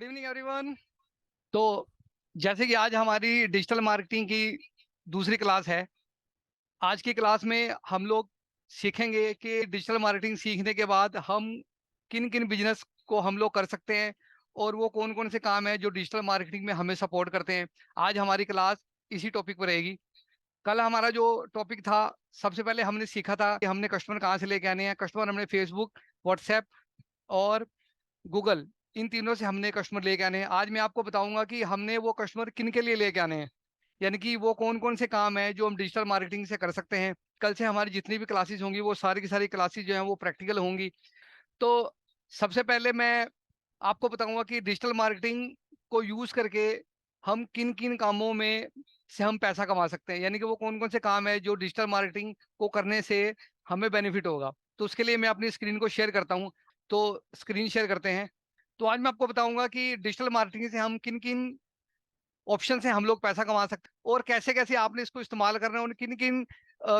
Good evening everyone. तो जैसे कि आज हमारी डिजिटल मार्केटिंग की दूसरी क्लास है। आज की क्लास में हम लोग सीखेंगे कि डिजिटल मार्केटिंग सीखने के बाद हम किन किन बिजनेस को हम लोग कर सकते हैं और वो कौन कौन से काम है जो डिजिटल मार्केटिंग में हमें सपोर्ट करते हैं। आज हमारी क्लास इसी टॉपिक पर रहेगी। कल हमारा जो टॉपिक था, सबसे पहले हमने सीखा था कि हमने कस्टमर कहाँ से लेके आने हैं। कस्टमर हमने फेसबुक, व्हाट्सएप और गूगल, इन तीनों से हमने कस्टमर लेके आने हैं। आज मैं आपको बताऊंगा कि हमने वो कस्टमर किन के लिए लेके आने हैं, यानी कि वो कौन कौन से काम है जो हम डिजिटल मार्केटिंग से कर सकते हैं। कल से हमारी जितनी भी क्लासेस होंगी वो सारी की सारी क्लासेस जो हैं वो प्रैक्टिकल होंगी। तो सबसे पहले मैं आपको बताऊंगा कि डिजिटल मार्केटिंग को यूज करके हम किन किन कामों में से हम पैसा कमा सकते हैं, यानी कि वो कौन कौन से काम है जो डिजिटल मार्केटिंग को करने से हमें बेनिफिट होगा। तो उसके लिए मैं अपनी स्क्रीन को शेयर करता हूँ। तो स्क्रीन शेयर करते हैं। तो आज मैं आपको बताऊंगा कि डिजिटल मार्केटिंग से हम किन किन ऑप्शन से हम लोग पैसा कमा सकते हैं और कैसे कैसे आपने इसको इस्तेमाल करना है और किन किन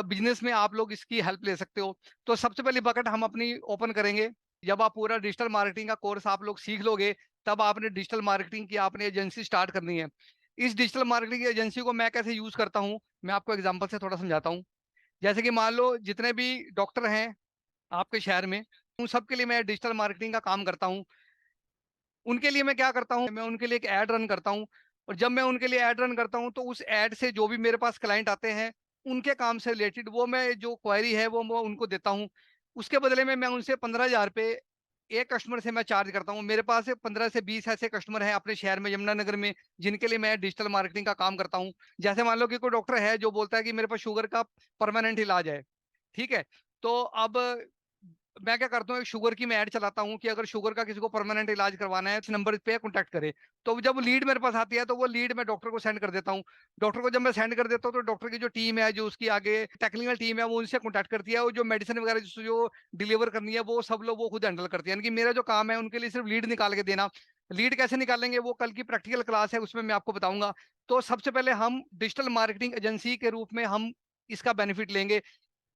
बिजनेस में आप लोग इसकी हेल्प ले सकते हो। तो सबसे पहली बकेट हम अपनी ओपन करेंगे। जब आप पूरा डिजिटल मार्केटिंग का कोर्स आप लोग सीख लोगे, तब आपने डिजिटल मार्केटिंग की आपने एजेंसी स्टार्ट करनी है। इस डिजिटल मार्केटिंग की एजेंसी को मैं कैसे यूज करता हूँ, मैं आपको एग्जाम्पल से थोड़ा समझाता हूँ। जैसे कि मान लो जितने भी डॉक्टर हैं आपके शहर में, उन सबके लिए मैं डिजिटल मार्केटिंग का काम करता हूँ। उनके लिए मैं क्या करता हूँ, मैं उनके लिए एक ऐड रन करता हूँ। और जब मैं उनके लिए ऐड रन करता हूँ तो उस ऐड से जो भी मेरे पास क्लाइंट आते हैं, उनके काम से रिलेटेड वो मैं जो क्वेरी है वो उनको देता हूँ। उसके बदले में मैं उनसे 15,000 रुपये एक कस्टमर से मैं चार्ज करता हूँ। मेरे पास 15 से 20 ऐसे कस्टमर हैं अपने शहर में, यमुनानगर में, जिनके लिए मैं डिजिटल मार्केटिंग का काम करता हूँ। जैसे मान लो कि कोई डॉक्टर है जो बोलता है कि मेरे पास शुगर का परमानेंट इलाज है, ठीक है। तो अब मैं क्या करता हूँ, एक शुगर की मैं ऐड चलाता हूँ कि अगर शुगर का किसी को परमानेंट इलाज करवाना है इस नंबर पे कॉन्टैक्ट करे। तो जब लीड मेरे पास आती है तो वो लीड मैं डॉक्टर को सेंड कर देता हूँ। डॉक्टर को जब मैं सेंड कर देता हूँ तो डॉक्टर की जो टीम है, जो उसकी आगे टेक्निकल टीम है, वो उनसे कॉन्टैक्ट करती है और जो मेडिसिन वगैरह जो डिलीवर करनी है वो सब लोग वो खुद हैंडल करती है। यानी कि मेरा जो काम है उनके लिए सिर्फ लीड निकाल के देना। लीड कैसे निकालेंगे वो कल की प्रैक्टिकल क्लास है उसमें मैं आपको बताऊंगा। तो सबसे पहले हम डिजिटल मार्केटिंग एजेंसी के रूप में हम इसका बेनिफिट लेंगे।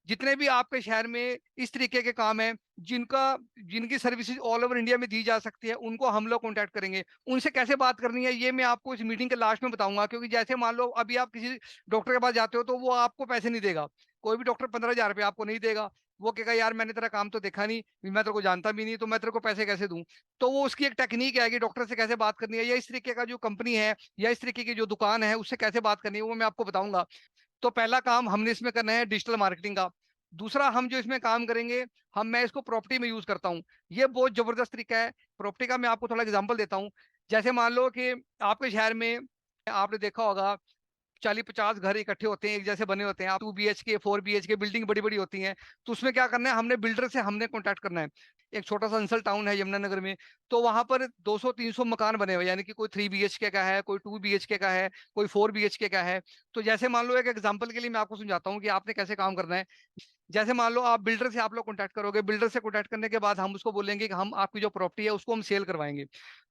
जितने भी आपके शहर में इस तरीके के काम हैं जिनका जिनकी सर्विसेज ऑल ओवर इंडिया में दी जा सकती है, उनको हम लोग कांटेक्ट करेंगे। उनसे कैसे बात करनी है ये मैं आपको इस मीटिंग के लास्ट में बताऊंगा। क्योंकि जैसे मान लो अभी आप किसी डॉक्टर के पास जाते हो तो वो आपको पैसे नहीं देगा। कोई भी डॉक्टर 15,000 रुपये आपको नहीं देगा। वो कहेगा यार मैंने तेरा काम तो देखा नहीं, मैं तेरे को जानता भी नहीं, तो मैं तेरे को पैसे कैसे दूं। तो वो उसकी एक टेक्निक है कि डॉक्टर से कैसे बात करनी है, या इस तरीके का जो कंपनी है या इस तरीके की जो दुकान है उससे कैसे बात करनी है, वो मैं आपको बताऊंगा। तो पहला काम हमने इसमें करना है डिजिटल मार्केटिंग का। दूसरा हम जो इसमें काम करेंगे, मैं इसको प्रॉपर्टी में यूज करता हूँ। ये बहुत जबरदस्त तरीका है प्रॉपर्टी का। मैं आपको थोड़ा एग्जांपल देता हूँ। जैसे मान लो कि आपके शहर में आपने देखा होगा 40-50 घर इकट्ठे होते हैं, एक जैसे बने होते हैं। आप 2 BHK 4 BHK बिल्डिंग बड़ी बड़ी होती हैं। तो उसमें क्या करना है, हमने बिल्डर से हमने कॉन्टैक्ट करना है। एक छोटा सा अंसल टाउन है यमुनानगर में। तो वहां पर 200-300 मकान बने हुए, यानी कि कोई 3 BHK का है, कोई 2 BHK का है, कोई 4 BHK का है। तो जैसे मान लो एक एग्जाम्पल के लिए मैं आपको समझाता हूँ कि आपने कैसे काम करना है। जैसे मान लो आप बिल्डर से आप लोग कॉन्टैक्ट करोगे, बिल्डर से कॉन्टैक्ट करने के बाद हम उसको बोलेंगे कि हम आपकी जो प्रॉपर्टी है उसको हम सेल करवाएंगे।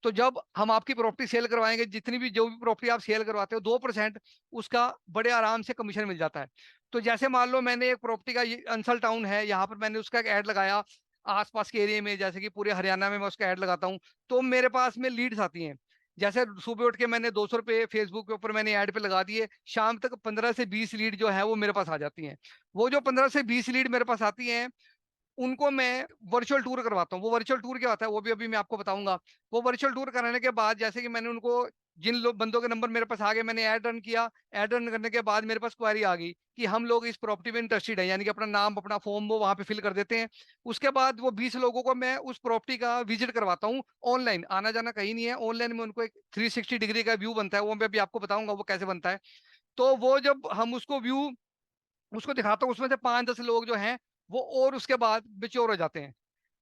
तो जब हम आपकी प्रॉपर्टी सेल करवाएंगे, जितनी भी जो भी प्रॉपर्टी आप सेल करवाते हो 2% उसका बड़े आराम से कमीशन मिल जाता है। तो जैसे मान लो मैंने एक प्रॉपर्टी का, ये अंसल टाउन है, यहाँ पर मैंने उसका एक ऐड लगाया आसपास के एरिया में, जैसे कि पूरे हरियाणा में मैं उसका ऐड लगाता हूँ। तो मेरे पास में लीड्स आती हैं। जैसे सुबह उठ के मैंने 200 रुपये फेसबुक के ऊपर मैंने ऐड पे लगा दिए, शाम तक 15 से 20 लीड जो है वो मेरे पास आ जाती हैं। वो जो 15 से 20 लीड मेरे पास आती हैं, उनको मैं वर्चुअल टूर करवाता हूँ। वो वर्चुअल टूर क्या होता है वो भी अभी मैं आपको बताऊंगा। वो वर्चुअल टूर कराने के बाद जैसे कि मैंने उनको, जिन लोग बंदों के नंबर मेरे पास आ गए, मैंने ऐड रन किया। ऐड रन करने के बाद मेरे पास क्वेरी आ गई कि हम लोग इस प्रॉपर्टी में इंटरेस्टेड है, यानी कि अपना नाम अपना फॉर्म वो वहां पे फिल कर देते हैं। उसके बाद वो 20 लोगों को मैं उस प्रॉपर्टी का विजिट करवाता हूँ। ऑनलाइन आना जाना कहीं नहीं है, ऑनलाइन में उनको एक 360 डिग्री का व्यू बनता है, वो मैं अभी आपको बताऊंगा वो कैसे बनता है। तो वो जब हम उसको व्यू उसको दिखाता हूँ, उसमें से 5-10 लोग जो हैं वो और उसके बाद मेच्योर हो जाते हैं।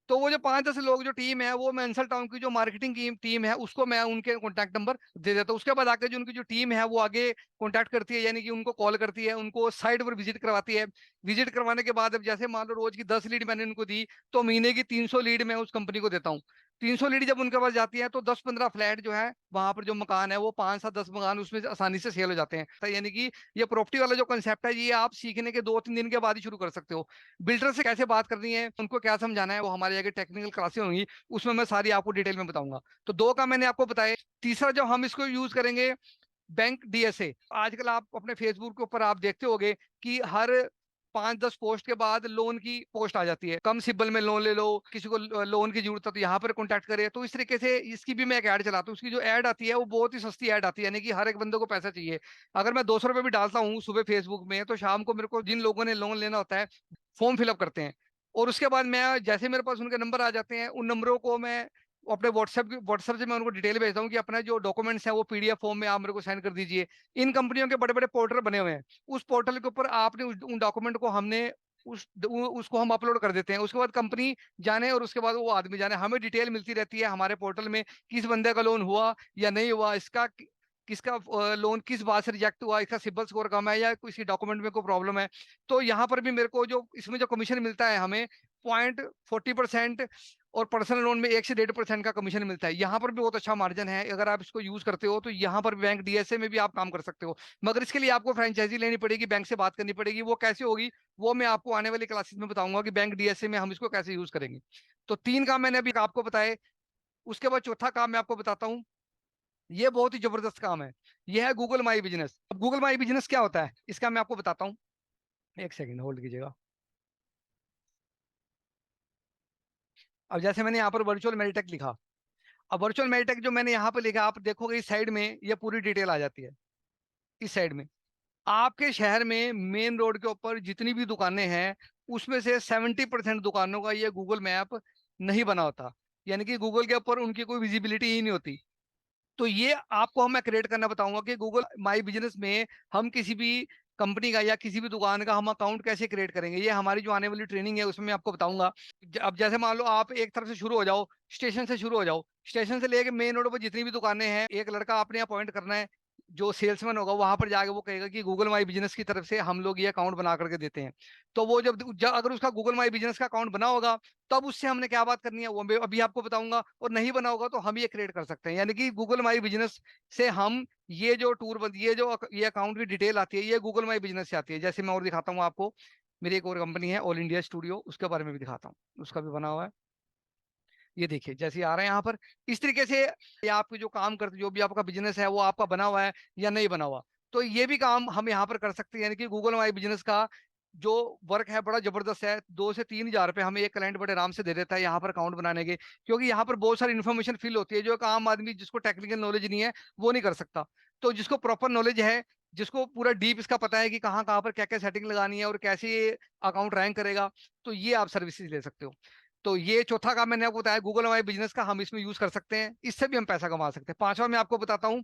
तो वो जो 5-10 लोग जो टीम है, वो मैं टाउन की जो मार्केटिंग की टीम है उसको मैं उनके कॉन्टैक्ट नंबर दे देता हूँ। उसके बाद आके जो उनकी जो टीम है वो आगे कॉन्टैक्ट करती है, यानी कि उनको कॉल करती है, उनको साइट पर विजिट करवाती है। विजिट करवाने के बाद अब जैसे मान लो रोज की 10 लीड मैंने उनको दी, तो महीने की 300 लीड मैं उस कंपनी को देता हूँ। 300 लीड जब उनके पास जाती है तो 10-15 फ्लैट जो है वहां पर जो मकान है वो 5 से 10 मकान उसमें से आसानी से सेल हो जाते हैं। तो यानी कि ये प्रॉपर्टी वाला जो कंसेप्ट है ये आप सीखने के 2-3 दिन के बाद ही शुरू कर सकते हो। बिल्डर से कैसे बात करनी है, उनको क्या समझाना है, वो हमारे आगे टेक्निकल क्लासेस होंगी, उसमें मैं सारी आपको डिटेल में बताऊंगा। तो दो का मैंने आपको बताया। तीसरा जो हम इसको यूज करेंगे, बैंक डीएसए। आजकल आप अपने फेसबुक के ऊपर आप देखते होंगे कि हर 5-10 पोस्ट के बाद लोन की पोस्ट आ जाती है, कम सिब्बल में लोन ले लो, किसी को लोन की जरूरत है तो यहाँ पर कॉन्टैक्ट करें। तो इस तरीके से इसकी भी मैं एक ऐड चलाता हूँ। उसकी जो ऐड आती है वो बहुत ही सस्ती ऐड आती है, यानी कि हर एक बंदे को पैसा चाहिए। अगर मैं 200 रुपये भी डालता हूँ सुबह फेसबुक में, तो शाम को मेरे को जिन लोगों ने लोन लेना होता है फॉर्म फिलअप करते हैं, और उसके बाद मैं जैसे मेरे पास उनके नंबर आ जाते हैं, उन नंबरों को मैं अपने व्हाट्सएप से मैं उनको डिटेल भेजता हूँ कि अपना जो डॉक्यूमेंट्स है वो पीडीएफ फॉर्म में आप मेरे को सेंड कर दीजिए। इन कंपनियों के बड़े बड़े पोर्टल बने हुए हैं, उस पोर्टल के ऊपर आपने उन डॉक्यूमेंट को हमने उसको हम अपलोड कर देते हैं। उसके बाद कंपनी जाने और उसके बाद वो आदमी जाने, हमें डिटेल मिलती रहती है हमारे पोर्टल में, किस बंदे का लोन हुआ या नहीं हुआ, इसका किसका लोन किस बात से रिजेक्ट हुआ, इसका सिबिल स्कोर कम है या किसी डॉक्यूमेंट में कोई प्रॉब्लम है। तो यहाँ पर भी मेरे को जो इसमें जो कमीशन मिलता है हमें 0.40%, और पर्सनल लोन में 1 से 1.5% का कमीशन मिलता है। यहाँ पर भी बहुत अच्छा मार्जिन है। अगर आप इसको यूज करते हो तो यहाँ पर बैंक डीएसए में भी आप काम कर सकते हो, मगर इसके लिए आपको फ्रेंचाइजी लेनी पड़ेगी, बैंक से बात करनी पड़ेगी। वो कैसे होगी वो मैं आपको आने वाली क्लासेस में बताऊंगा कि बैंक डीएसए में हम इसको कैसे यूज करेंगे। तो 3 काम मैंने अभी आपको बताए। उसके बाद चौथा काम मैं आपको बताता हूँ, ये बहुत ही जबरदस्त काम है। ये है गूगल माई बिजनेस। अब गूगल माई बिजनेस क्या होता है इसका मैं आपको बताता हूँ। एक सेकंड होल्ड कीजिएगा। अब जैसे मैंने यहाँ पर वर्चुअल मेडिटेक लिखा, अब वर्चुअल मेडिटेक जो मैंने यहाँ पर लिखा आप देखोगे इस साइड में ये पूरी डिटेल आ जाती है। इस साइड में आपके शहर में मेन रोड के ऊपर जितनी भी दुकानें हैं उसमें से 70% दुकानों का ये गूगल मैप नहीं बना होता, यानी कि गूगल के ऊपर उनकी कोई विजिबिलिटी ही नहीं होती। तो ये आपको हम मैं क्रिएट करना बताऊंगा कि गूगल माई बिजनेस में हम किसी भी कंपनी का या किसी भी दुकान का हम अकाउंट कैसे क्रिएट करेंगे, ये हमारी जो आने वाली ट्रेनिंग है उसमें मैं आपको बताऊंगा। अब जैसे मान लो आप एक तरफ से शुरू हो जाओ, स्टेशन से शुरू हो जाओ, स्टेशन से लेके मेन रोड पर जितनी भी दुकानें हैं एक लड़का आपने अपॉइंट करना है, जो सेल्समैन होगा वहां पर जाके वो कहेगा कि गूगल माई बिजनेस की तरफ से हम लोग ये अकाउंट बना करके देते हैं। तो वो जब अगर उसका गूगल माई बिजनेस का अकाउंट बना होगा तब उससे हमने क्या बात करनी है वो मैं अभी आपको बताऊंगा, और नहीं बना होगा तो हम ये क्रिएट कर सकते हैं। यानी कि गूगल माई बिजनेस से हम ये जो ये अकाउंट की डिटेल आती है ये गूगल माई बिजनेस से आती है। जैसे मैं और दिखाता हूँ आपको, मेरी एक और कंपनी है ऑल इंडिया स्टूडियो, उसके बारे में भी दिखाता हूँ, उसका भी बना हुआ है। ये देखिए जैसे आ रहा है यहाँ पर, इस तरीके से ये आपके जो काम करते जो भी आपका बिजनेस है वो आपका बना हुआ है या नहीं बना हुआ, तो ये भी काम हम यहाँ पर कर सकते हैं। यानी कि गूगल माई बिजनेस का जो वर्क है बड़ा जबरदस्त है। 2 से 3 हजार रुपये हमें एक क्लाइंट बड़े आराम से दे देता है यहाँ पर अकाउंट बनाने के, क्योंकि यहाँ पर बहुत सारी इन्फॉर्मेशन फिल होती है जो एक आम आदमी जिसको टेक्निकल नॉलेज नहीं है वो नहीं कर सकता। तो जिसको प्रॉपर नॉलेज है, जिसको पूरा डीप इसका पता है कि कहाँ कहाँ पर क्या क्या सेटिंग लगानी है और कैसे ये अकाउंट रैंक करेगा, तो ये आप सर्विसेज ले सकते हो। तो ये चौथा काम मैंने आपको बताया गूगल हमारे बिजनेस का, हम इसमें यूज कर सकते हैं, इससे भी हम पैसा कमा सकते हैं। पांचवा मैं आपको बताता हूँ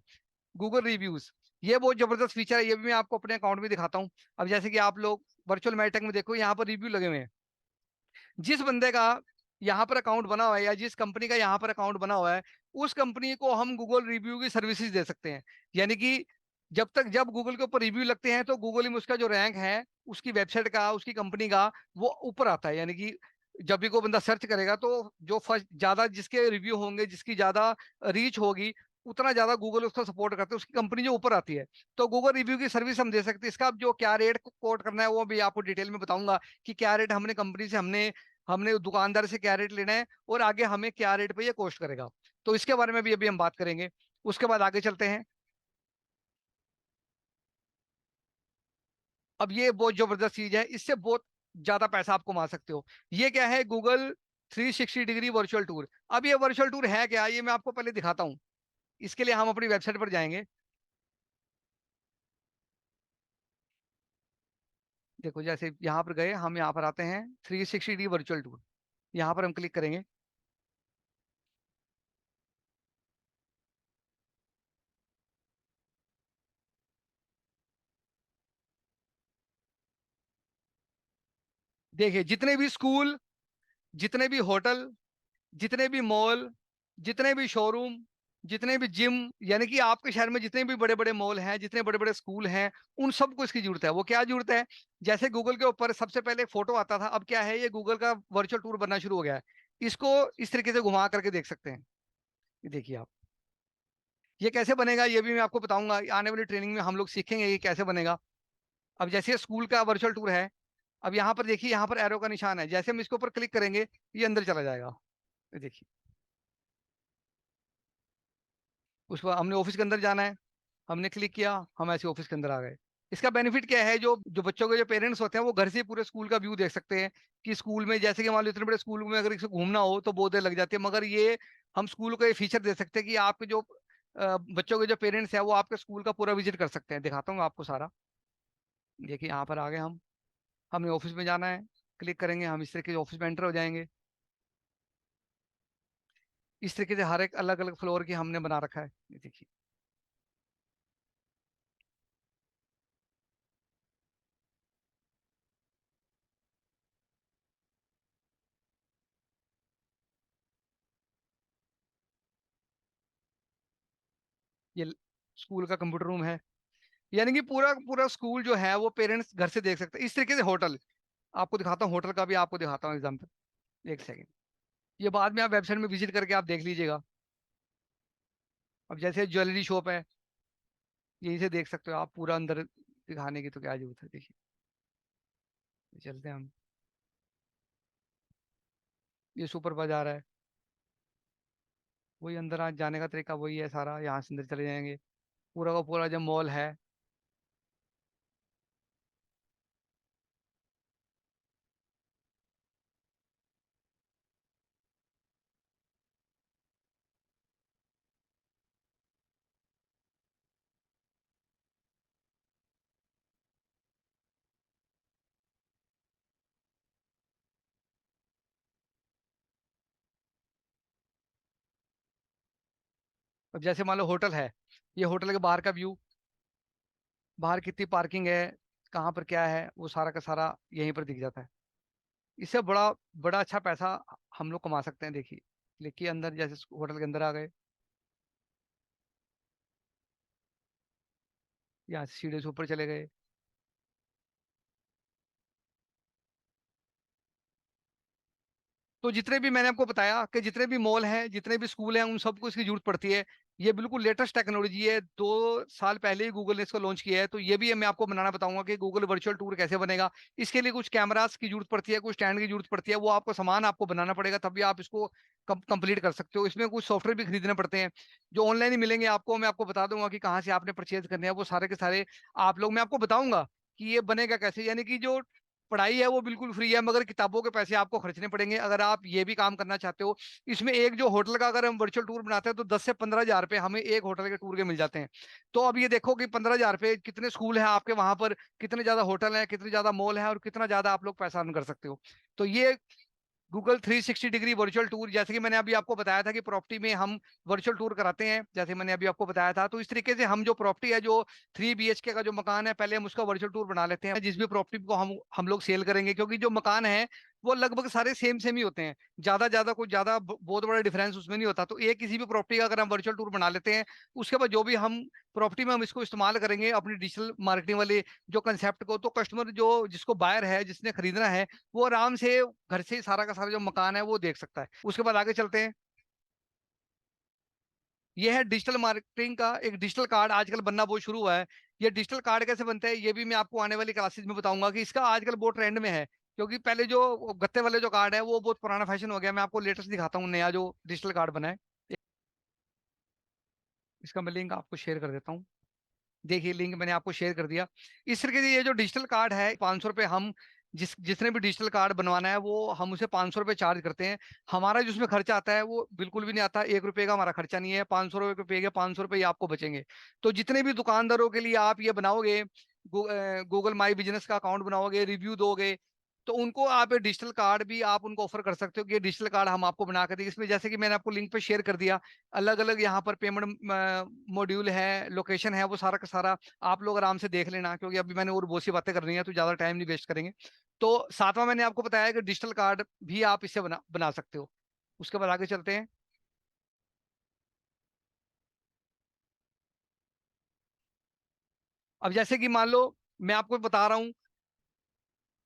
गूगल रिव्यूज। ये बहुत जबरदस्त फीचर है, ये भी मैं आपको अपने अकाउंट में दिखाता हूँ। अब जैसे कि आप लोग वर्चुअल मैटेक में देखो यहाँ पर रिव्यू लगे हुए हैं। जिस बंदे का यहाँ पर अकाउंट बना हुआ है या जिस कंपनी का यहाँ पर अकाउंट बना हुआ है उस कंपनी को हम गूगल रिव्यू की सर्विसेज दे सकते हैं। यानी कि जब गूगल के ऊपर रिव्यू लगते हैं तो गूगल में उसका जो रैंक है उसकी वेबसाइट का उसकी कंपनी का वो ऊपर आता है। यानी कि जब भी कोई बंदा सर्च करेगा तो जो फर्स्ट ज्यादा जिसके रिव्यू होंगे जिसकी ज्यादा रीच होगी उतना ज्यादा गूगल उसको सपोर्ट करते हैं, उसकी कंपनी जो ऊपर आती है। तो गूगल रिव्यू की सर्विस हम दे सकते हैं। इसका जो क्या रेट कोट करना है वो भी आपको डिटेल में बताऊंगा कि क्या रेट हमने कंपनी से हमने हमने दुकानदार से क्या रेट लेना है और आगे हमें क्या रेट पे ये कॉस्ट करेगा। तो इसके बारे में भी अभी हम बात करेंगे। उसके बाद आगे चलते हैं। अब ये बहुत जबरदस्त चीज है, इससे बहुत ज्यादा पैसा आप कमा सकते हो। ये क्या है गूगल 360 डिग्री वर्चुअल टूर। अब ये वर्चुअल टूर है क्या ये मैं आपको पहले दिखाता हूँ। इसके लिए हम अपनी वेबसाइट पर जाएंगे। देखो जैसे यहाँ पर गए हम, यहाँ पर आते हैं 360 डिग्री वर्चुअल टूर, यहाँ पर हम क्लिक करेंगे। देखिए जितने भी स्कूल, जितने भी होटल, जितने भी मॉल, जितने भी शोरूम, जितने भी जिम, यानी कि आपके शहर में जितने भी बड़े बड़े मॉल हैं जितने बड़े बड़े स्कूल हैं उन सबको इसकी जरूरत है। वो क्या जरूरत है, जैसे गूगल के ऊपर सबसे पहले फोटो आता था अब क्या है ये गूगल का वर्चुअल टूर बनना शुरू हो गया है। इसको इस तरीके से घुमा करके देख सकते हैं। ये देखिए आप, ये कैसे बनेगा ये भी मैं आपको बताऊंगा आने वाली ट्रेनिंग में, हम लोग सीखेंगे ये कैसे बनेगा। अब जैसे स्कूल का वर्चुअल टूर है, अब यहाँ पर देखिए, यहाँ पर एरो का निशान है, जैसे हम इसके ऊपर क्लिक करेंगे ये अंदर चला जाएगा। ये देखिए, उस पर हमने ऑफिस के अंदर जाना है, हमने क्लिक किया, हम ऐसे ऑफिस के अंदर आ गए। इसका बेनिफिट क्या है, जो जो बच्चों के जो पेरेंट्स होते हैं वो घर से ही पूरे स्कूल का व्यू देख सकते हैं कि स्कूल में, जैसे कि मान लो इतने बड़े स्कूल में अगर इसे घूमना हो तो बहुत देर लग जाती है, मगर ये हम स्कूल को ये फीचर दे सकते हैं कि आपके जो बच्चों के जो पेरेंट्स हैं वो आपके स्कूल का पूरा विजिट कर सकते हैं। दिखाता हूँ आपको सारा। देखिए यहाँ पर आ गए हम, हमें ऑफिस में जाना है, क्लिक करेंगे, हम इस तरीके से ऑफिस में एंटर हो जाएंगे। इस तरीके से हर एक अलग अलग फ्लोर की हमने बना रखा है। ये देखिए, ये स्कूल का कंप्यूटर रूम है। यानी कि पूरा पूरा स्कूल जो है वो पेरेंट्स घर से देख सकते हैं। इस तरीके से होटल, आपको दिखाता हूँ, होटल का भी आपको दिखाता हूँ एग्जाम्पल। एक सेकेंड, ये बाद में आप वेबसाइट में विजिट करके आप देख लीजिएगा। अब जैसे ज्वेलरी शॉप है, यहीं से देख सकते हो आप, पूरा अंदर दिखाने की तो क्या जरूरत है। देखिए, चलते हैं हम, ये सुपर बाजार है, वही अंदर आज जाने का तरीका वही है सारा, यहाँ से अंदर चले जाएंगे, पूरा का पूरा जो मॉल है। अब जैसे मान लो होटल है, ये होटल के बाहर का व्यू, बाहर कितनी पार्किंग है, कहाँ पर क्या है, वो सारा का सारा यहीं पर दिख जाता है। इससे बड़ा बड़ा अच्छा पैसा हम लोग कमा सकते हैं। देखिए, लेकिन अंदर जैसे होटल के अंदर आ गए, यहाँ से सीढ़ी से ऊपर चले गए। तो जितने भी मैंने आपको बताया कि जितने भी मॉल हैं, जितने भी स्कूल हैं, उन सबको इसकी जरूरत पड़ती है। ये बिल्कुल लेटेस्ट टेक्नोलॉजी है, 2 साल पहले ही गूगल ने इसको लॉन्च किया है। तो ये भी मैं आपको बनाना बताऊंगा कि गूगल वर्चुअल टूर कैसे बनेगा। इसके लिए कुछ कैमरास की जरूरत पड़ती है, कुछ स्टैंड की जरूरत पड़ती है, वो आपको सामान आपको बनाना पड़ेगा, तभी आप इसको कंप्लीट कर सकते हो। इसमें कुछ सॉफ्टवेयर भी खरीदने पड़ते हैं जो ऑनलाइन ही मिलेंगे आपको। मैं आपको बता दूंगा कि कहाँ से आपने परचेज करने हैं, वो सारे के सारे आप लोग, मैं आपको बताऊंगा कि ये बनेगा कैसे। यानी कि जो पढ़ाई है वो बिल्कुल फ्री है, मगर किताबों के पैसे आपको खर्चने पड़ेंगे अगर आप ये भी काम करना चाहते हो। इसमें एक जो होटल का अगर हम वर्चुअल टूर बनाते हैं तो 10 से 15 हजार रुपये हमें एक होटल के टूर के मिल जाते हैं। तो अब ये देखो कि 15 हजार रुपये कितने स्कूल हैं आपके वहां पर, कितने ज्यादा होटल हैं, कितने ज्यादा मॉल है, और कितना ज्यादा आप लोग पैसा अर्न कर सकते हो। तो ये गूगल 360 डिग्री वर्चुअल टूर, जैसे कि मैंने अभी आपको बताया था कि प्रॉपर्टी में हम वर्चुअल टूर कराते हैं, जैसे मैंने अभी आपको बताया था, तो इस तरीके से हम जो प्रॉपर्टी है, जो 3 BHK का जो मकान है, पहले हम उसका वर्चुअल टूर बना लेते हैं। जिस भी प्रॉपर्टी को हम लोग सेल करेंगे, क्योंकि जो मकान है वो लगभग सारे सेम सेम ही होते हैं, ज्यादा ज्यादा कोई ज्यादा बहुत बड़ा डिफरेंस उसमें नहीं होता। तो एक किसी भी प्रॉपर्टी का अगर हम वर्चुअल टूर बना लेते हैं, उसके बाद जो भी हम प्रॉपर्टी में हम इसको इस्तेमाल करेंगे अपनी डिजिटल मार्केटिंग वाले जो कंसेप्ट को, तो कस्टमर जो जिसको बायर है, जिसने खरीदना है, वो आराम से घर से ही सारा का सारा जो मकान है वो देख सकता है। उसके बाद आगे चलते हैं। ये है डिजिटल मार्केटिंग का एक डिजिटल कार्ड, आजकल बनना बहुत शुरू हुआ है। ये डिजिटल कार्ड कैसे बनता है ये भी मैं आपको आने वाली क्लासेस में बताऊंगा कि इसका आजकल बहुत ट्रेंड में है। क्योंकि पहले जो गत्ते वाले जो कार्ड है वो बहुत पुराना फैशन हो गया। मैं आपको लेटेस्ट दिखाता हूँ नया जो डिजिटल कार्ड बना है। इसका मैं लिंक आपको शेयर कर देता हूँ। देखिए, लिंक मैंने आपको शेयर कर दिया। इस तरीके से ये जो डिजिटल कार्ड है, 500 रुपये हम जिसने भी डिजिटल कार्ड बनवाना है वो हम उसे 500 रुपये चार्ज करते हैं। हमारा जिसमें खर्चा आता है वो बिल्कुल भी नहीं आता, 1 रुपये का हमारा खर्चा नहीं है। 500 रुपये के 500 रुपये आपको बचेंगे। तो जितने भी दुकानदारों के लिए आप ये बनाओगे, गूगल माई बिजनेस का अकाउंट बनाओगे, रिव्यू दोगे, तो उनको आप ये डिजिटल कार्ड भी आप उनको ऑफर कर सकते हो कि ये डिजिटल कार्ड हम आपको बना कर देंगे। इसमें जैसे कि मैंने आपको लिंक पे शेयर कर दिया, अलग अलग यहाँ पर पेमेंट मॉड्यूल है, लोकेशन है, वो सारा का सारा आप लोग आराम से देख लेना, क्योंकि अभी मैंने और बहुत सी बातें करनी है तो ज़्यादा टाइम नहीं वेस्ट करेंगे। तो सातवां मैंने आपको बताया कि डिजिटल कार्ड भी आप इससे बना बना सकते हो। उसके बाद आगे चलते हैं। अब जैसे कि मान लो मैं आपको बता रहा हूँ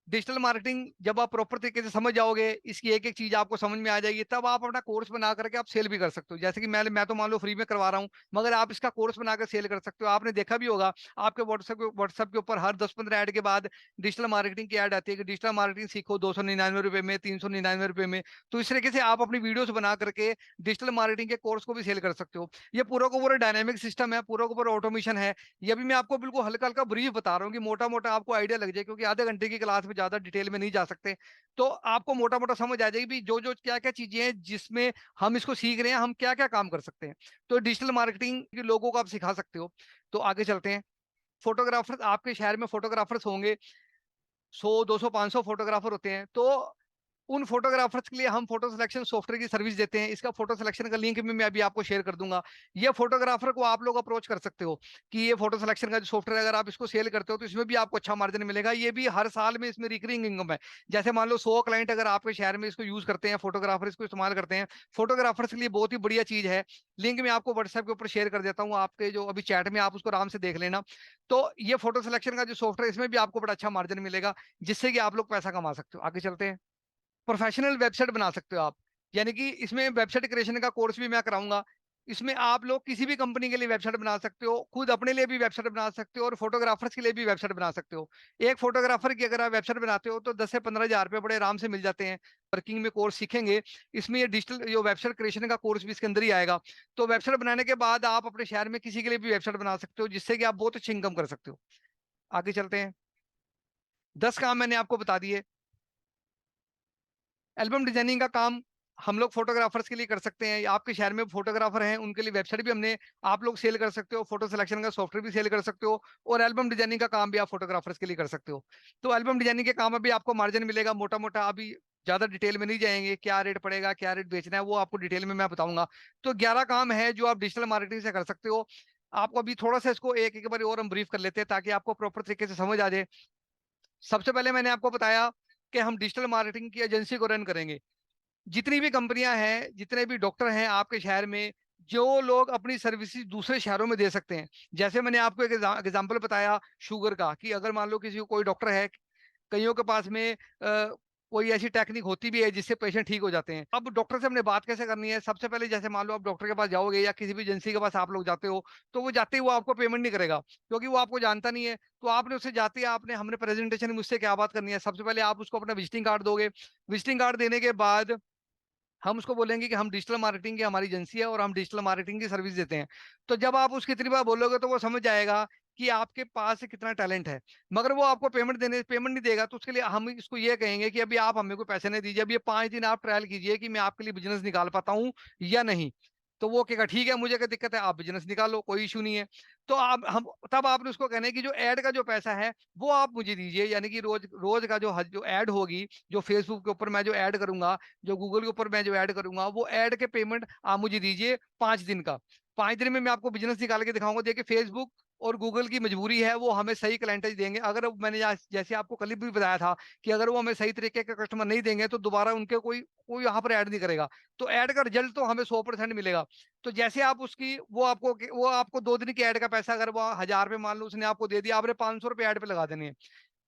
डिजिटल मार्केटिंग जब आप प्रॉपर तरीके से समझ जाओगे, इसकी एक एक चीज आपको समझ में आ जाएगी, तब आप अपना कोर्स बना करके आप सेल भी कर सकते हो। जैसे कि मैं तो मान लो फ्री में करवा रहा हूँ, मगर आप इसका कोर्स बनाकर सेल कर सकते हो। आपने देखा भी होगा आपके व्हाट्सएप के ऊपर हर 10-15 ऐड के बाद डिजिटल मार्केटिंग की ऐड आती है कि डिजिटल मार्केटिंग सीखो 299 रुपए में, 399 रुपए में। तो इस तरीके से आप अपनी वीडियोस बना करके डिजिटल मार्केटिंग के कोर्स को भी सेल कर सकते हो। ये पूरा का पूरा डायनेमिक सिस्टम है, पूरा का पूरा ऑटोमेशन है। ये भी मैं आपको बिल्कुल हल्का हल्का ब्रीफ बता रहा हूँ कि मोटा मोटा आपको आइडिया लग जाए, क्योंकि आधे घंटे की क्लास में ज्यादा डिटेल में नहीं जा सकते। तो आपको मोटा मोटा समझ आ जाएगी भी जो जो क्या क्या चीजें हैं जिसमें हम इसको सीख रहे हैं, हम क्या क्या काम कर सकते हैं। तो डिजिटल मार्केटिंग के लोगों को आप सिखा सकते हो। तो आगे चलते हैं। फोटोग्राफर्स, आपके शहर में फोटोग्राफर्स होंगे, 100, 200, 500 फोटोग्राफर होते हैं। तो उन फोटोग्राफर्स के लिए हम फोटो सिलेक्शन सॉफ्टवेयर की सर्विस देते हैं। इसका फोटो सिलेक्शन का लिंक भी मैं अभी आपको शेयर कर दूंगा। ये फोटोग्राफर को आप लोग अप्रोच कर सकते हो कि ये फोटो सिलेक्शन का जो सॉफ्टवेयर, अगर आप इसको सेल करते हो तो इसमें भी आपको अच्छा मार्जिन मिलेगा। ये भी हर साल में इसमें रिकरिंग इनकम है। जैसे मान लो 100 क्लाइंट अगर आपके शहर में इसको यूज करते हैं, फोटोग्राफर इसको इस्तेमाल करते हैं, फोटोग्राफर्स के लिए बहुत ही बढ़िया चीज है। लिंक मैं आपको व्हाट्सएप के ऊपर शेयर कर देता हूँ, आपके जो अभी चैट में, आप उसको आराम से देख लेना। तो ये फोटो सिलेक्शन का जो सॉफ्टवेयर, इसमें भी आपको बड़ा अच्छा मार्जिन मिलेगा, जिससे कि आप लोग पैसा कमा सकते हो। आगे चलते हैं। प्रोफेशनल वेबसाइट बना सकते हो आप, यानी कि इसमें वेबसाइट क्रिएशन का कोर्स भी मैं कराऊंगा। इसमें आप लोग किसी भी कंपनी के लिए वेबसाइट बना सकते हो, खुद अपने लिए भी वेबसाइट बना सकते हो, और फोटोग्राफर्स के लिए भी वेबसाइट बना सकते हो। एक फोटोग्राफर की अगर आप वेबसाइट बनाते हो तो 10 से 15 हज़ार रुपये बड़े आराम से मिल जाते हैं। वर्किंग में कोर्स सीखेंगे, इसमें ये डिजिटल जो वेबसाइट क्रिएशन का कोर्स भी इसके अंदर ही आएगा। तो वेबसाइट बनाने के बाद आप अपने शहर में किसी के लिए भी वेबसाइट बना सकते हो, जिससे कि आप बहुत अच्छी इनकम कर सकते हो। आगे चलते हैं। 10 काम मैंने आपको बता दिए। एल्बम डिजाइनिंग का काम हम लोग फोटोग्राफर्स के लिए कर सकते हैं। आपके शहर में फोटोग्राफर हैं, उनके लिए वेबसाइट भी हमने, आप लोग सेल कर सकते हो, फोटो सिलेक्शन का सॉफ्टवेयर भी सेल कर सकते हो, और एल्बम डिजाइनिंग का काम भी आप फोटोग्राफर्स के लिए कर सकते हो। तो एल्बम डिजाइनिंग के काम में भी आपको मार्जिन मिलेगा मोटा मोटा। अभी ज्यादा डिटेल में नहीं जाएंगे, क्या रेट पड़ेगा, क्या रेट बेचना है, वो आपको डिटेल में मैं बताऊंगा। तो 11 काम है जो आप डिजिटल मार्केटिंग से कर सकते हो। आपको अभी थोड़ा सा इसको एक एक बार और हम ब्रीफ कर लेते हैं, ताकि आपको प्रॉपर तरीके से समझ आ जाए। सबसे पहले मैंने आपको बताया कि हम डिजिटल मार्केटिंग की एजेंसी को रन करेंगे। जितनी भी कंपनियां हैं, जितने भी डॉक्टर हैं आपके शहर में, जो लोग अपनी सर्विसेज दूसरे शहरों में दे सकते हैं। जैसे मैंने आपको एक एग्जांपल बताया शुगर का, कि अगर मान लो किसी को, कोई डॉक्टर है, कईयों के पास में कोई ऐसी टेक्निक होती भी है जिससे पेशेंट ठीक हो जाते हैं। अब डॉक्टर से हमने बात कैसे करनी है? सबसे पहले जैसे मान लो आप डॉक्टर के पास जाओगे या किसी भी एजेंसी के पास आप लोग जाते हो, तो वो जाते ही वो आपको पेमेंट नहीं करेगा, क्योंकि वो आपको जानता नहीं है। तो आपने उससे जाते ही आपने, हमने प्रेजेंटेशन में उससे क्या बात करनी है? सबसे पहले आप उसको अपना विजिटिंग कार्ड दोगे। विजिटिंग कार्ड देने के बाद हम उसको बोलेंगे कि हम डिजिटल मार्केटिंग की हमारी एजेंसी है और हम डिजिटल मार्केटिंग की सर्विस देते हैं। तो जब आप उसकी इतनी बार बोलोगे तो वो समझ जाएगा कि आपके पास कितना टैलेंट है। मगर वो आपको पेमेंट नहीं देगा, तो उसके लिए हम इसको ये कहेंगे कि अभी आप हमें कोई पैसे नहीं दीजिए, अभी ये 5 दिन आप ट्रायल कीजिए कि मैं आपके लिए बिजनेस निकाल पाता हूँ या नहीं। तो वो कहेगा ठीक है, मुझे क्या दिक्कत है, आप बिजनेस निकालो, कोई इशू नहीं है। तो आप हम तब आपने उसको कहना है कि जो ऐड का जो पैसा है वो आप मुझे दीजिए, यानी कि रोज रोज का जो ऐड होगी, जो फेसबुक के ऊपर मैं जो ऐड करूंगा, जो गूगल के ऊपर मैं जो ऐड करूंगा, वो ऐड के पेमेंट आप मुझे दीजिए 5 दिन का। 5 दिन में मैं आपको बिजनेस निकाल के दिखाऊंगा। देखिए, फेसबुक और गूगल की मजबूरी है, वो हमें सही क्लाइंटेज देंगे। अगर मैंने जैसे आपको कल भी बताया था कि अगर वो हमें सही तरीके के कस्टमर नहीं देंगे तो दोबारा उनके कोई कोई यहाँ पर ऐड नहीं करेगा। तो ऐड का रिजल्ट तो हमें 100% मिलेगा। तो जैसे आप उसकी, वो आपको 2 दिन की ऐड का पैसा, अगर वो 1,000 रुपये मान लो उसने आपको दे दिया, आपने 500 रुपये ऐड पे लगा देने हैं।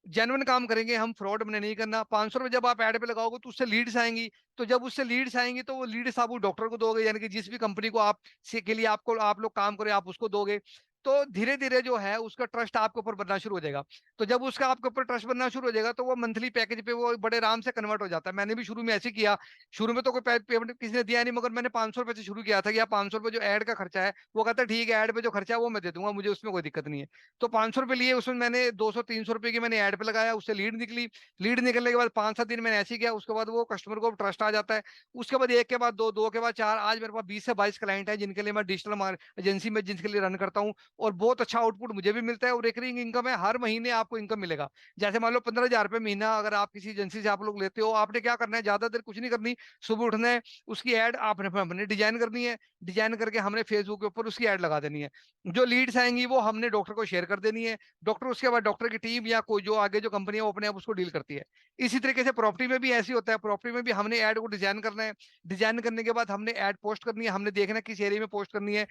जेन्युइन काम करेंगे हम, फ्रॉड हमने नहीं करना। 500 रुपये जब आप ऐड पे लगाओगे तो उससे लीड्स आएंगी। तो जब उससे लीड्स आएंगी तो वो लीड्स आप वो डॉक्टर को दोगे, यानी कि जिस भी कंपनी को आप से के लिए आपको आप लोग काम करें, आप उसको दोगे। तो धीरे धीरे जो है उसका ट्रस्ट आपके ऊपर बनना शुरू हो जाएगा। तो जब उसका आपके ऊपर ट्रस्ट बनना शुरू हो जाएगा तो वो मंथली पैकेज पे वो बड़े आराम से कन्वर्ट हो जाता है। मैंने भी शुरू में ऐसे किया। शुरू में तो कोई पेमेंट किसी ने दिया नहीं, मगर मैंने 500 रुपये से शुरू किया था कि 500 रुपये जो ऐड का खर्चा है, वो कहता है ठीक है, ऐड पे जो खर्चा है वो मैं दे दूंगा, मुझे उसमें कोई दिक्कत नहीं है। तो 500 रुपये लिए, उसमें मैंने 200-300 रुपये की मैंने ऐड पे लगाया, उससे लीड निकली। लीड निकलने के बाद 5-7 दिन मैंने ऐसे ही किया, उसके बाद वो कस्टमर को ट्रस्ट आ जाता है। उसके बाद एक के बाद दो, दो के बाद चार, आज मेरे पास 20 से 22 क्लाइंट है जिनके लिए मैं डिजिटल एजेंसी में जिनके लिए रन करता हूँ। और बहुत अच्छा आउटपुट मुझे भी मिलता है, और रिकरिंग इनकम है, हर महीने आपको इनकम मिलेगा। जैसे मान लो 15,000 रुपये महीना अगर आप किसी एजेंसी से आप लोग लेते हो, आपने क्या करना है, ज्यादा देर कुछ नहीं करनी। सुबह उठना है, उसकी ऐड आपने हमने डिजाइन करनी है, डिजाइन करके हमने फेसबुक के ऊपर उसकी ऐड लगा देनी है। जो लीड्स आएंगी वो हमने डॉक्टर को शेयर कर देनी है। डॉक्टर, उसके बाद डॉक्टर की टीम या कोई जो आगे जो कंपनी है वो अपने आप उसको डील करती है। इसी तरीके से प्रॉपर्टी में भी ऐसी होता है। प्रॉपर्टी में भी हमने ऐड को डिजाइन करना है। डिजाइन करने के बाद हमने ऐड पोस्ट करनी है, हमने देखना है किस एरिया में पोस्ट करनी है,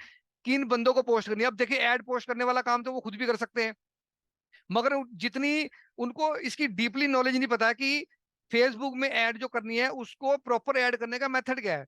किन बंदों को पोस्ट करनी है। अब देखिए, ऐड पोस्ट करने वाला काम तो वो खुद भी कर सकते हैं, मगर जितनी उनको इसकी डीपली नॉलेज नहीं पता कि फेसबुक में ऐड जो करनी है उसको प्रॉपर ऐड करने का मेथड क्या है।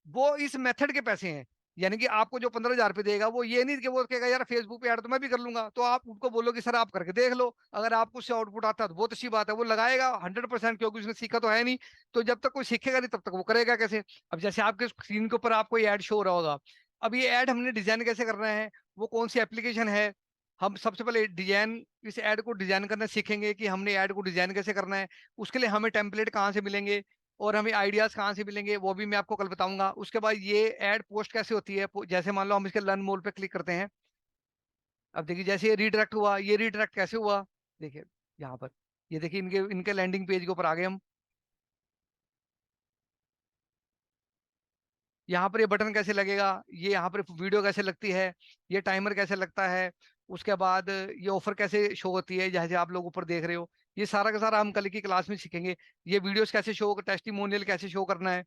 वो इस मेथड के पैसे हैं। यानी कि आपको जो 15,000 रुपये देगा वो ये नहीं कि वो कहेगा यार फेसबुक पे ऐड तो मैं भी कर लूंगा, तो आप उनको बोलो कि सर आप करके देख लो, अगर आपको उससे आउटपुट आता है तो बहुत अच्छी बात है, वो लगाएगा 100%, क्योंकि उसने सीखा तो है नहीं। तो जब तक कोई सीखेगा नहीं तब तक वो करेगा कैसे। अब जैसे आपके स्क्रीन के ऊपर आपको ये ऐड शो हो रहा होगा, अब ये ऐड हमने डिजाइन कैसे करना है, वो कौन सी एप्लीकेशन है। हम सबसे पहले डिजाइन, इस ऐड को डिजाइन करना सीखेंगे कि हमने ऐड को डिजाइन कैसे करना है। उसके लिए हमें टेम्पलेट कहाँ से मिलेंगे और हमें आइडियाज कहाँ से मिलेंगे वो भी मैं आपको कल बताऊंगा। उसके बाद ये ऐड पोस्ट कैसे होती है, जैसे मान लो हम इसके लर्न मोर पे क्लिक करते हैं। अब देखिए जैसे ये रीडायरेक्ट हुआ, ये रीडायरेक्ट कैसे हुआ, देखिए यहाँ पर, ये देखिए इनके इनके लैंडिंग पेज के ऊपर आ गए हम। यहाँ पर ये बटन कैसे लगेगा, ये यहाँ पर वीडियो कैसे लगती है, ये टाइमर कैसे लगता है, उसके बाद ये ऑफर कैसे शो होती है जैसे आप लोग ऊपर देख रहे हो, ये सारा का सारा हम कल की क्लास में सीखेंगे। ये वीडियोस कैसे शो, टेस्टिमोनियल कैसे शो करना है,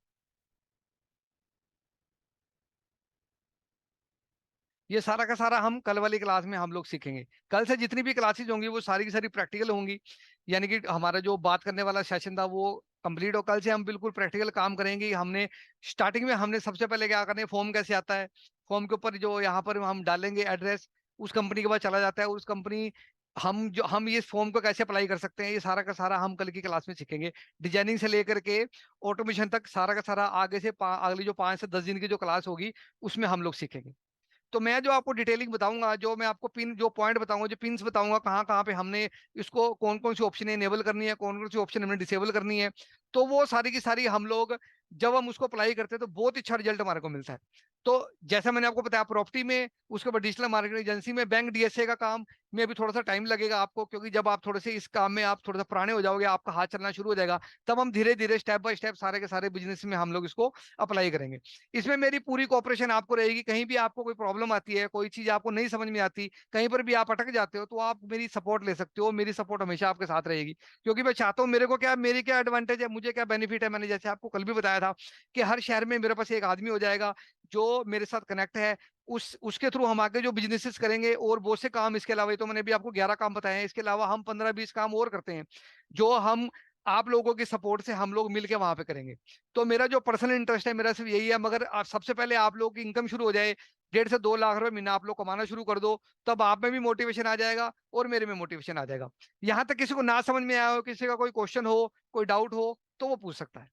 ये सारा का सारा हम कल वाली क्लास में हम लोग सीखेंगे। कल से जितनी भी क्लासेस होंगी वो सारी की सारी प्रैक्टिकल होंगी। यानी कि हमारा जो बात करने वाला सेशन था वो कंप्लीट हो, कल से हम बिल्कुल प्रैक्टिकल काम करेंगे। हमने स्टार्टिंग में हमने सबसे पहले क्या करना है, फॉर्म कैसे आता है, फॉर्म के ऊपर जो यहाँ पर हम डालेंगे एड्रेस, उस कंपनी के पास चला जाता है, उस कंपनी, हम ये फॉर्म को कैसे अप्लाई कर सकते हैं, ये सारा का सारा हम कल की क्लास में सीखेंगे। डिजाइनिंग से लेकर के ऑटोमेशन तक सारा का सारा आगे से अगली जो 5 से 10 दिन की जो क्लास होगी उसमें हम लोग सीखेंगे। तो मैं जो आपको डिटेलिंग बताऊंगा, जो मैं आपको पिन जो पॉइंट बताऊंगा, जो पिंस बताऊंगा, कहाँ कहाँ पे हमने इसको कौन कौन सी ऑप्शन इनेबल करनी है, कौन कौन सी ऑप्शन हमने डिसेबल करनी है, तो वो सारी की सारी हम लोग जब हम उसको अप्लाई करते हैं तो बहुत अच्छा रिजल्ट हमारे को मिलता है। तो जैसा मैंने आपको बताया प्रॉपर्टी में, उसके बाद डिजिटल मार्केटिंग एजेंसी में, बैंक डीएसए का काम में अभी थोड़ा सा टाइम लगेगा आपको, क्योंकि जब आप थोड़े से इस काम में आप थोड़ा सा पुराने हो जाओगे, आपका हाथ चलना शुरू हो जाएगा, तब हम धीरे धीरे स्टेप बाय स्टेप सारे के सारे बिजनेस में हम लोग इसको अप्लाई करेंगे। इसमें मेरी पूरी कोऑपरेशन आपको रहेगी। कहीं भी आपको कोई प्रॉब्लम आती है, कोई चीज आपको नहीं समझ में आती, कहीं पर भी आप अटक जाते हो, तो आप मेरी सपोर्ट ले सकते हो, मेरी सपोर्ट हमेशा आपके साथ रहेगी। क्योंकि मैं चाहता हूँ, मेरे को क्या, मेरी क्या एडवांटेज है, मुझे क्या बेनिफिट है, मैंने जैसे आपको कल भी बताया था कि हर शहर में मेरे पास एक आदमी हो जाएगा जो मेरे साथ कनेक्ट है। उसके थ्रू हम आगे जो बिजनेसेस करेंगे और बहुत से काम, इसके अलावा, ये तो मैंने अभी आपको 11 काम बताए हैं, इसके अलावा हम 15-20 काम और करते हैं जो हम आप लोगों की सपोर्ट से हम लोग मिलके वहां पे करेंगे। तो मेरा जो पर्सनल इंटरेस्ट है मेरा सिर्फ यही है, मगर आप सबसे पहले आप लोगों की इनकम शुरू हो जाए, 1.5 से 2 लाख रुपए महीना आप लोग कमाना शुरू कर दो, तब आप में भी मोटिवेशन आ जाएगा और मेरे में मोटिवेशन आ जाएगा। यहाँ तक किसी को ना समझ में आया हो, किसी का कोई क्वेश्चन हो, कोई डाउट हो, तो वो पूछ सकता है।